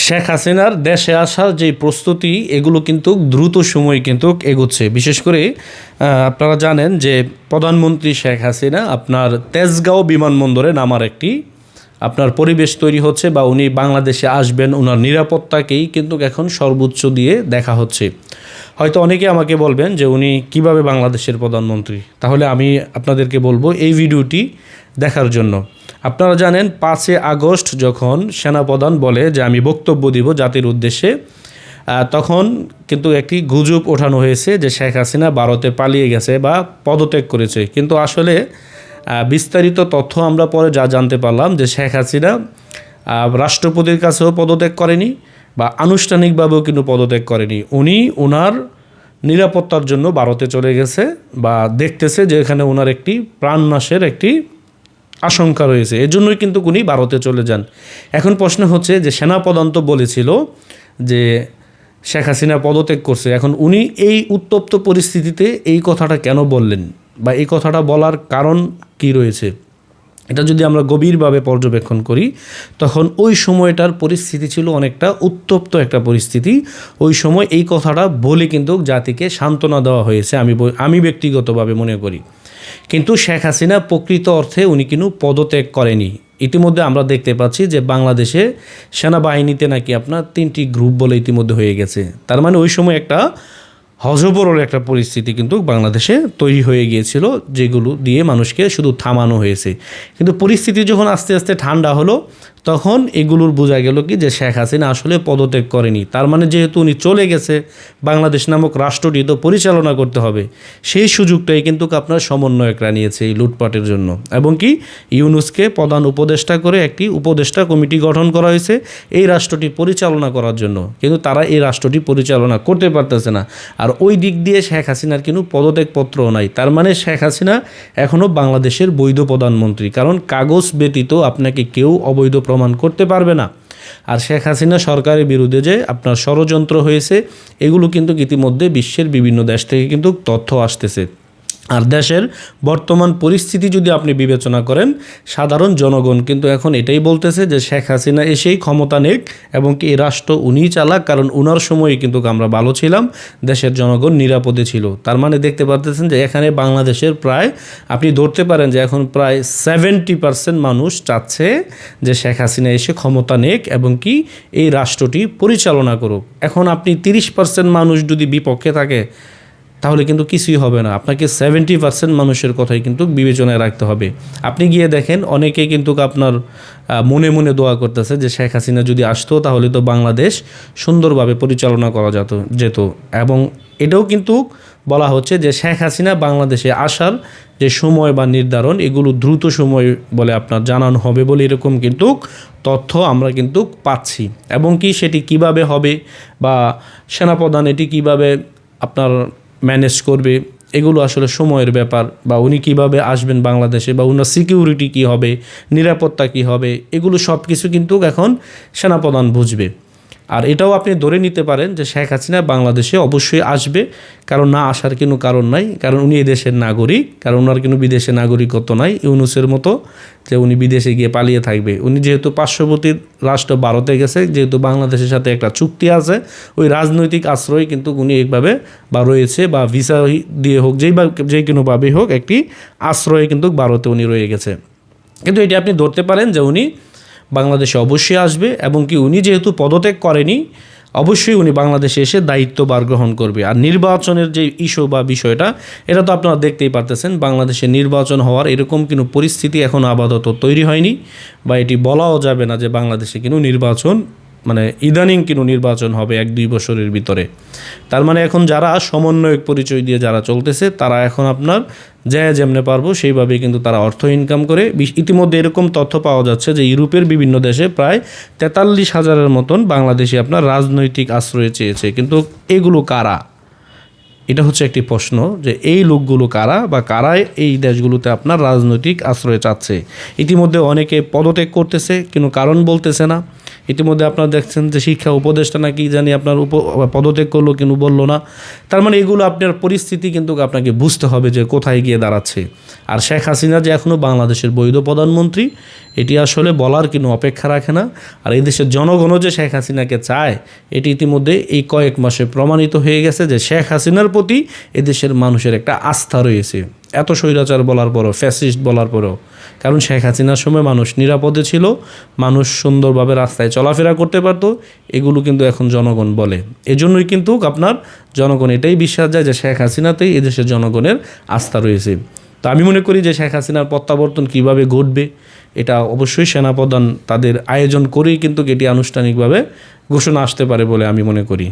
শেখ হাসিনার দেশে আসার যে প্রস্তুতি এগুলো কিন্তু দ্রুত সময় কিন্তু এগোচ্ছে। বিশেষ করে আপনারা জানেন যে প্রধানমন্ত্রী শেখ হাসিনা আপনার তেজগাঁও বিমানবন্দরে নামার একটি আপনার পরিবেশ তৈরি হচ্ছে, বা উনি বাংলাদেশে আসবেন, ওনার নিরাপত্তাকেই কিন্তু এখন সর্বোচ্চ দিয়ে দেখা হচ্ছে। হয়তো অনেকে আমাকে বলবেন যে উনি কিভাবে বাংলাদেশের প্রধানমন্ত্রী, তাহলে আমি আপনাদেরকে বলবো এই ভিডিওটি দেখার জন্য। আপনারা জানেন 5 আগস্ট যখন সেনাপ্রধান বলে যে আমি বক্তব্য দিব জাতির উদ্দেশ্যে, তখন কিন্তু একটি গুজব ওঠানো হয়েছে যে শেখ হাসিনা ভারতে পালিয়ে গেছে বা পদত্যাগ করেছে। কিন্তু আসলে বিস্তারিত তথ্য আমরা পরে যা জানতে পারলাম যে শেখ হাসিনা রাষ্ট্রপতির কাছেও পদত্যাগ করেনি বা আনুষ্ঠানিকভাবেও কিন্তু পদত্যাগ করেনি। উনি ওনার নিরাপত্তার জন্য ভারতে চলে গেছে বা দেখতেছে যে এখানে ওনার একটি প্রাণনাশের একটি আশঙ্কা রয়েছে, এজন্যই কিন্তু উনি ভারতে চলে যান। এখন প্রশ্ন হচ্ছে যে সেনাপ্রধান তো বলেছিল যে শেখ হাসিনা পদত্যাগ করছে, এখন উনি এই উত্তপ্ত পরিস্থিতিতে এই কথাটা কেন বললেন বা এই কথাটা বলার কারণ কি রয়েছে, এটা যদি আমরা গভীরভাবে পর্যবেক্ষণ করি তখন ওই সময়টার পরিস্থিতি ছিল অনেকটা উত্তপ্ত একটা পরিস্থিতি। ওই সময় এই কথাটা বলে কিন্তু জাতিকে সান্ত্বনা দেওয়া হয়েছে, আমি ব্যক্তিগতভাবে মনে করি। কিন্তু শেখ হাসিনা প্রকৃত অর্থে উনি কিন্তু পদত্যাগ করেনি। ইতিমধ্যে আমরা দেখতে পাচ্ছি যে বাংলাদেশে সেনাবাহিনীতে নাকি আপনার 3টি গ্রুপ বলে ইতিমধ্যে হয়ে গেছে। তার মানে ওই সময় একটা হযবরল একটা পরিস্থিতি কিন্তু বাংলাদেশে তৈরি হয়ে গিয়েছিল, যেগুলো দিয়ে মানুষকে শুধু থামানো হয়েছে। কিন্তু পরিস্থিতি যখন আস্তে আস্তে ঠান্ডা হলো তখন এগুলোর বোঝা গেল কি যে শেখ হাসিনা আসলে পদত্যাগ করেনি। তার মানে যেহেতু উনি চলে গেছে, বাংলাদেশ নামক রাষ্ট্রটি তো পরিচালনা করতে হবে, সেই সুযোগটাই কিন্তু আপনার সমন্বয়করা নিয়েছে এই লুটপাটের জন্য। এবং কি ইউনূসকে প্রধান উপদেষ্টা করে একটি উপদেষ্টা কমিটি গঠন করা হয়েছে এই রাষ্ট্রটি পরিচালনা করার জন্য, কিন্তু তারা এই রাষ্ট্রটি পরিচালনা করতে পারতেছে না। আর ওই দিক দিয়ে শেখ হাসিনার কিন্তু পদত্যাগপত্রও নাই। তার মানে শেখ হাসিনা এখনও বাংলাদেশের বৈধ প্রধানমন্ত্রী, কারণ কাগজ ব্যতীত আপনাকে কেউ অবৈধ প্রমাণ করতে পারবে না। আর শেখ হাসিনা সরকারের বিরুদ্ধে যে আপনার ষড়যন্ত্র হয়েছে এগুলো কিন্তু ইতিমধ্যে বিশ্বের বিভিন্ন দেশ থেকে কিন্তু তথ্য আসতেছে। আর দেশের বর্তমান পরিস্থিতি যদি আপনি বিবেচনা করেন, সাধারণ জনগণ কিন্তু এখন এটাই বলতেছে যে শেখ হাসিনা এসেই ক্ষমতা নেক এবং কি এই রাষ্ট্র উনিই চালাক, কারণ উনার সময়ে কিন্তু আমরা ভালো ছিলাম, দেশের জনগণ নিরাপদে ছিল। তার মানে দেখতে পারতেছেন যে এখানে বাংলাদেশের প্রায় আপনি ধরতে পারেন যে এখন প্রায় 70% মানুষ চাচ্ছে যে শেখ হাসিনা এসে ক্ষমতা নেক এবং কি এই রাষ্ট্রটি পরিচালনা করুক। এখন আপনি 30% মানুষ যদি বিপক্ষে থাকে তাহলে কিন্তু কিছুই হবে না। আপনাকে 70% মানুষের কথাই কিন্তু বিবেচনায় রাখতে হবে। আপনি গিয়ে দেখেন অনেকে কিন্তু আপনার মনে মনে দোয়া করতেছে যে শেখ হাসিনা যদি আসতো তাহলে তো বাংলাদেশ সুন্দরভাবে পরিচালনা করা যেত। এবং এটাও কিন্তু বলা হচ্ছে যে শেখ হাসিনা বাংলাদেশে আসার যে সময় বা নির্ধারণ এগুলো দ্রুত সময় বলে আপনার জানানো হবে বলে এরকম কিন্তু তথ্য আমরা কিন্তু পাচ্ছি। এবং কি সেটি কিভাবে হবে বা সেনাপ্রধান এটি কিভাবে আপনার ম্যানেজ করবে এগুলো আসলে সময়ের ব্যাপার, বা উনি কিভাবে আসবেন বাংলাদেশে বা ওনার সিকিউরিটি কী হবে, নিরাপত্তা কী হবে, এগুলো সব কিছু কিন্তু এখন সেনাপ্রধান বুঝবে। আর এটাও আপনি ধরে নিতে পারেন যে শেখ হাসিনা বাংলাদেশে অবশ্যই আসবে, কারণ না আসার কোনো কারণ নাই, কারণ উনি এদেশের নাগরিক, কারণ ওনার কোনো বিদেশে নাগরিকত্ব নাই ইউনূসের মতো যে উনি বিদেশে গিয়ে পালিয়ে থাকবে। উনি যেহেতু পার্শ্ববর্তী রাষ্ট্র ভারতে গেছে, যেহেতু বাংলাদেশের সাথে একটা চুক্তি আছে, ওই রাজনৈতিক আশ্রয় কিন্তু উনি এইভাবে বা রয়েছে বা ভিসা দিয়ে হোক যেই কোনোভাবেই হোক একটি আশ্রয়ে কিন্তু ভারতে উনি রয়ে গেছে। কিন্তু এটি আপনি ধরতে পারেন যে উনি বাংলাদেশে অবশ্যই আসবে এবং কি উনি যেহেতু পদত্যাগ করেনি অবশ্যই উনি বাংলাদেশে এসে দায়িত্বভার গ্রহণ করবে। আর নির্বাচনের যে ইস্যু বা বিষয়টা এটা তো আপনারা দেখতেই পারতেছেন, বাংলাদেশে নির্বাচন হওয়ার এরকম কোনো পরিস্থিতি এখন আপাতত তৈরি হয়নি, বা এটি বলাও যাবে না যে বাংলাদেশে কিন্তু নির্বাচন ইদানিং কিন্তু নির্বাচন হবে 1-2 বছরের ভিতরে। তার মানে এখন যারা সমন্বয়ক পরিচয় দিয়ে যারা চলতেছে তারা এখন আপনার যেমনে পারবো সেইভাবেই কিন্তু তারা অর্থ ইনকাম করে। ইতিমধ্যে এরকম তথ্য পাওয়া যাচ্ছে যে ইউরোপের বিভিন্ন দেশে প্রায় 43,000-এর মতন বাংলাদেশি আপনার রাজনৈতিক আশ্রয় চেয়েছে। কিন্তু এগুলো কারা, এটা হচ্ছে একটি প্রশ্ন যে এই লোকগুলো কারা বা কারা এই দেশগুলোতে আপনার রাজনৈতিক আশ্রয় চাচ্ছে। ইতিমধ্যে অনেকে পদত্যাগ করতেছে, কিন্তু কারণ বলতেছে না। ইতিমধ্যে আপনারা দেখছেন যে শিক্ষা উপদেষ্টা নাকি জানি আপনার পদত্যাগ করলো কিন্তু বললো না। তার মানে এগুলো আপনার পরিস্থিতি কিন্তু আপনাকে বুঝতে হবে যে কোথায় গিয়ে দাঁড়াচ্ছে। আর শেখ হাসিনা যে এখনও বাংলাদেশের বৈধ প্রধানমন্ত্রী, এটি আসলে বলার কোনো অপেক্ষা রাখে না। আর এই দেশের জনগণও যে শেখ হাসিনাকে চায়, এটি ইতিমধ্যে এই কয়েক মাসে প্রমাণিত হয়ে গেছে যে শেখ হাসিনার প্রতি এদেশের মানুষের একটা আস্থা রয়েছে, এত স্বৈরাচার বলার পরও, ফ্যাসিস্ট বলার পরও। কারণ শেখ হাসিনার সময় মানুষ নিরাপদে ছিল, মানুষ সুন্দরভাবে রাস্তায় চলাফেরা করতে পারত, এগুলো কিন্তু এখন জনগণ বলে। এজন্যই কিন্তু আপনার জনগণ এটাই বিশ্বাস যায় যে শেখ হাসিনাতেই এদেশের জনগণের আস্থা রয়েছে। তো আমি মনে করি যে শেখ হাসিনার প্রত্যাবর্তন কীভাবে ঘটবে, এটা অবশ্যই সেনাপ্রধান তাদের আয়োজন করেই কিন্তু এটি আনুষ্ঠানিকভাবে ঘোষণা আসতে পারে বলে আমি মনে করি।